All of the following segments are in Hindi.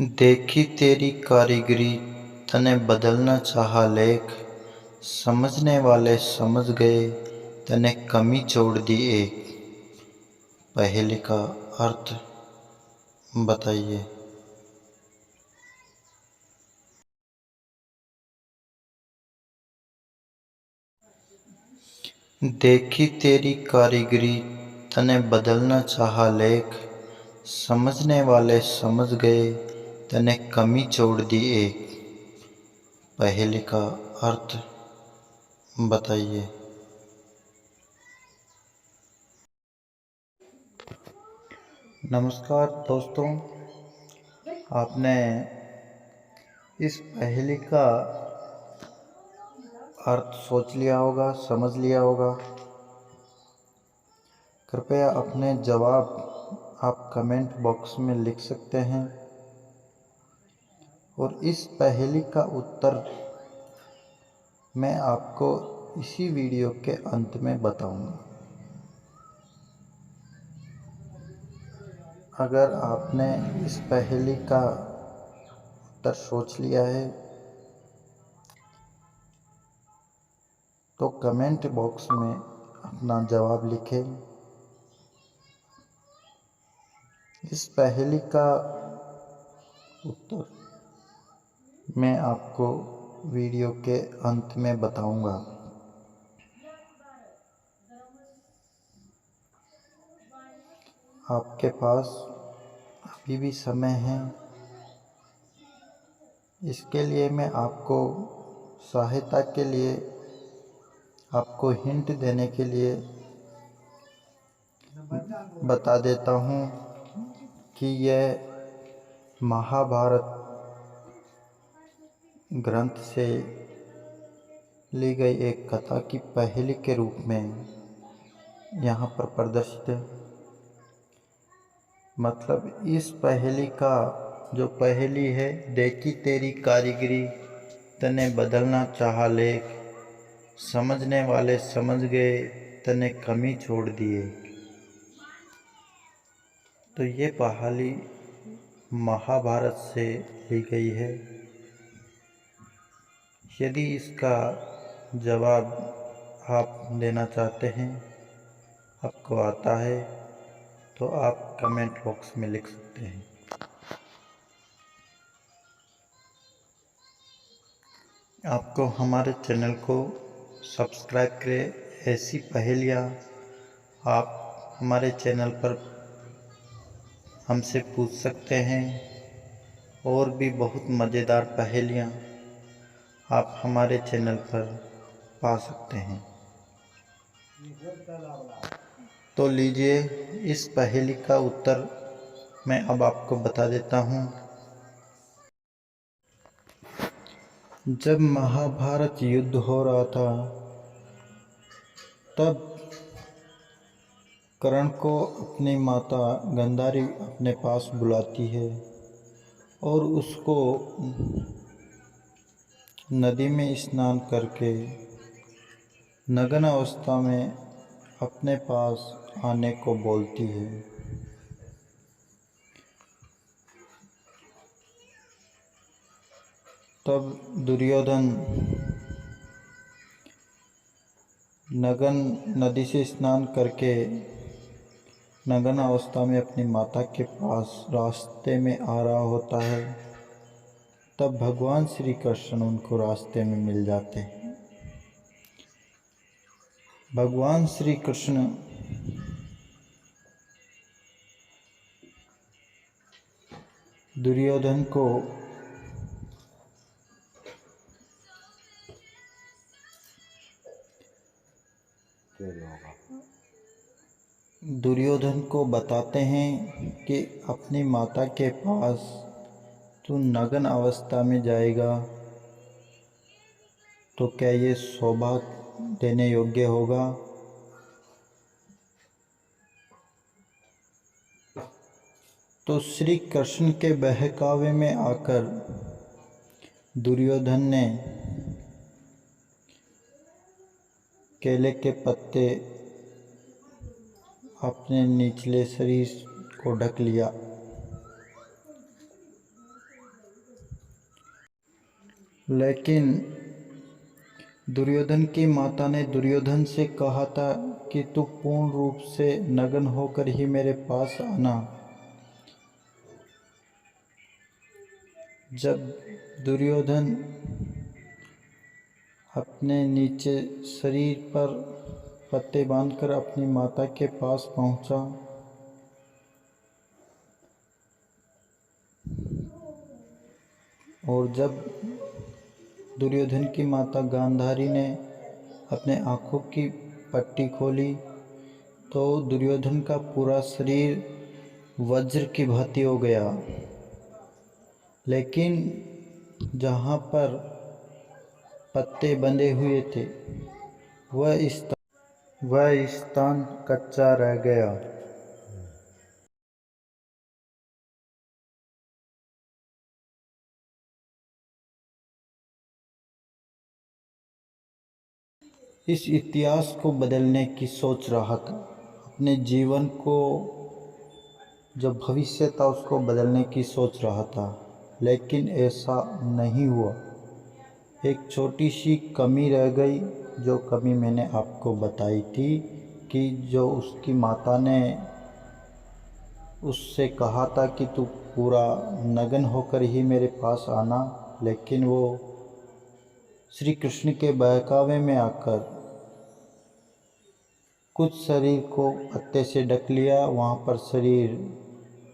देखी तेरी कारीगरी तने बदलना चाहा लेख। समझने वाले समझ गए तने कमी छोड़ दी एक। पहेली का अर्थ बताइए। देखी तेरी कारीगरी तने बदलना चाहा लेख। समझने वाले समझ गए तने कमी छोड़ दी एक। पहेली का अर्थ बताइए। नमस्कार दोस्तों, आपने इस पहेली का अर्थ सोच लिया होगा, समझ लिया होगा। कृपया अपने जवाब आप कमेंट बॉक्स में लिख सकते हैं और इस पहेली का उत्तर मैं आपको इसी वीडियो के अंत में बताऊंगा। अगर आपने इस पहेली का उत्तर सोच लिया है तो कमेंट बॉक्स में अपना जवाब लिखें। इस पहेली का उत्तर मैं आपको वीडियो के अंत में बताऊंगा। आपके पास अभी भी समय है। इसके लिए मैं आपको सहायता के लिए, आपको हिंट देने के लिए बता देता हूँ कि यह महाभारत ग्रंथ से ली गई एक कथा की पहेली के रूप में यहाँ पर प्रदर्शित है। मतलब इस पहेली का जो पहेली है, देखी तेरी कारीगरी तने बदलना चाहा लेख। समझने वाले समझ गए तने कमी छोड़ दिए। तो ये पहेली महाभारत से ली गई है। यदि इसका जवाब आप देना चाहते हैं, आपको आता है, तो आप कमेंट बॉक्स में लिख सकते हैं। आपको हमारे चैनल को सब्सक्राइब करें। ऐसी पहेलियाँ आप हमारे चैनल पर हमसे पूछ सकते हैं और भी बहुत मज़ेदार पहेलियाँ आप हमारे चैनल पर पा सकते हैं। तो लीजिए, इस पहेली का उत्तर मैं अब आपको बता देता हूँ। जब महाभारत युद्ध हो रहा था तब कर्ण को अपनी माता गांधारी अपने पास बुलाती है और उसको नदी में स्नान करके नग्न अवस्था में अपने पास आने को बोलती है। तब दुर्योधन नग्न नदी से स्नान करके नग्न अवस्था में अपनी माता के पास रास्ते में आ रहा होता है। तब भगवान श्री कृष्ण उनको रास्ते में मिल जाते हैं। भगवान श्री कृष्ण दुर्योधन को बताते हैं कि अपनी माता के पास तू नग्न अवस्था में जाएगा तो क्या ये सौभाग्य देने योग्य होगा। तो श्री कृष्ण के बहकावे में आकर दुर्योधन ने केले के पत्ते अपने निचले शरीर को ढक लिया लेकिन दुर्योधन की माता ने दुर्योधन से कहा था कि तू पूर्ण रूप से नग्न होकर ही मेरे पास आना। जब दुर्योधन अपने नीचे शरीर पर पत्ते बांधकर अपनी माता के पास पहुंचा, और जब दुर्योधन की माता गांधारी ने अपने आँखों की पट्टी खोली तो दुर्योधन का पूरा शरीर वज्र की भांति हो गया। लेकिन जहाँ पर पत्ते बंधे हुए थे वह स्थान कच्चा रह गया। इस इतिहास को बदलने की सोच रहा था, अपने जीवन को जो भविष्य था उसको बदलने की सोच रहा था, लेकिन ऐसा नहीं हुआ। एक छोटी सी कमी रह गई, जो कमी मैंने आपको बताई थी कि जो उसकी माता ने उससे कहा था कि तू पूरा नग्न होकर ही मेरे पास आना, लेकिन वो श्री कृष्ण के बहकावे में आकर कुछ शरीर को पत्ते से ढक लिया, वहाँ पर शरीर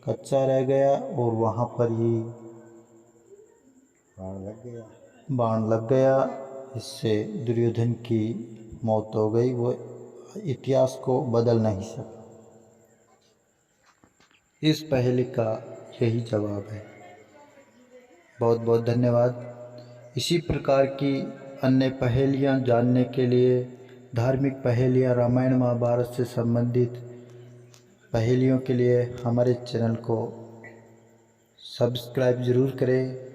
कच्चा रह गया और वहाँ पर ही बाण लग गया। इससे दुर्योधन की मौत हो गई। वो इतिहास को बदल नहीं सका। इस पहेली का यही जवाब है। बहुत बहुत धन्यवाद। इसी प्रकार की अन्य पहेलियाँ जानने के लिए, धार्मिक पहेलियाँ, रामायण महाभारत से संबंधित पहेलियों के लिए हमारे चैनल को सब्सक्राइब ज़रूर करें।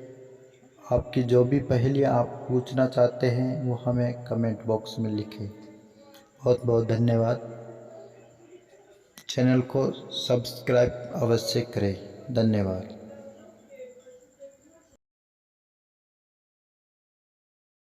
आपकी जो भी पहेलियाँ आप पूछना चाहते हैं वो हमें कमेंट बॉक्स में लिखें। बहुत बहुत धन्यवाद। चैनल को सब्सक्राइब अवश्य करें। धन्यवाद।